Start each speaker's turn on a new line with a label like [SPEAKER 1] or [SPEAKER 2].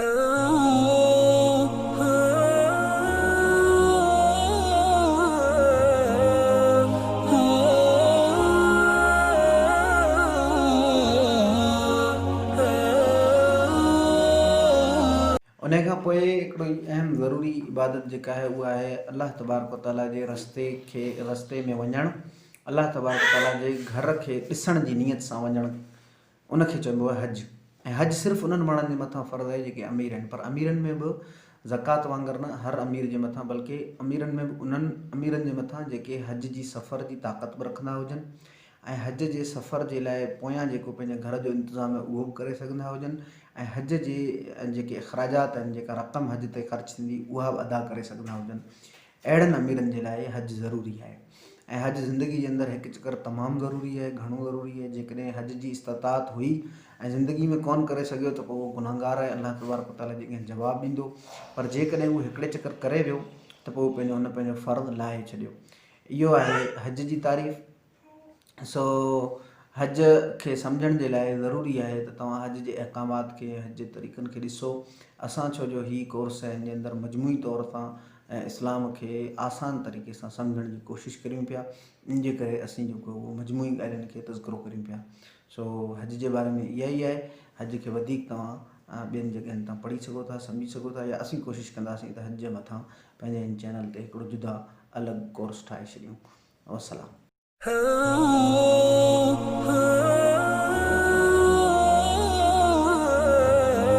[SPEAKER 1] उन खां पोइ हिकिड़ो अहम ज़रूरी इबादत जेका आहे उहा आहे अलाह तबारक ताला जे रस्ते में वञणु, अलाह तबारक ताला जे घर खे ॾिसण जी नीयत सां वञणु, उनखे चइबो आहे हज। ऐं हज सिर्फ़ु उन्हनि माण्हुनि जे मथां फ़र्ज़ु आहे जेके अमीर आहिनि, पर अमीरनि में बि ज़कात वांगुरु न हर अमीर जे मथां, बल्कि अमीरनि में बि उन्हनि अमीरनि जे मथां जेके हज जी सफ़र जी ताक़त बि रखंदा हुजनि ऐं हज जे सफ़र जे लाइ पोयां जेको पंहिंजे घर जो इंतिज़ाम आहे उहो बि करे सघंदा हुजनि ऐं हज जे जेके अख़राजात आहिनि, जेका रक़म हज ते ख़र्च थींदी उहा बि अदा करे सघंदा हुजनि, अहिड़नि अमीरनि जे लाइ हज ज़रूरी आहे। ऐं हज ज़िंदगी जे अंदरि हिकु चकर तमामु ज़रूरी आहे, घणो ज़रूरी आहे। जेकॾहिं हज जी इस्तिताअत हुई ऐं ज़िंदगी में कोन करे सघियो त पोइ उहो गुनहगार आहे, अलाह तबारक ताला जेके जवाबु ॾींदो। पर जेकॾहिं उहो हिकिड़े चकर करे वियो त पोइ हुन पंहिंजो फ़र्ज़ु लाहे छॾियो। इहो आहे हज जी तारीफ़। सो हज खे सम्झण जे लाइ ज़रूरी आहे त तव्हां हज जे अहकामात खे, हज जे तरीक़नि खे ॾिसो। असां छो जो हीउ कोर्स आहे, हिन जे अंदरि मजमूई तौर सां ऐं इस्लाम खे आसान तरीक़े सां सम्झण जी कोशिशि करियूं पिया, इन जे करे असीं जेको उहो मजमूई ॻाल्हियुनि खे तज़किरो करियूं पिया। सो हज जे बारे में इहा ई आहे। हज खे वधीक तव्हां ॿियनि जॻहियुनि तां पढ़ी सघो था, सम्झी सघो था, या असीं कोशिशि कंदासीं त हज जे मथां पंहिंजे हिन चैनल ते हिकिड़ो जुदा अलॻि कोर्स ठाहे छॾियूं। वसलाम।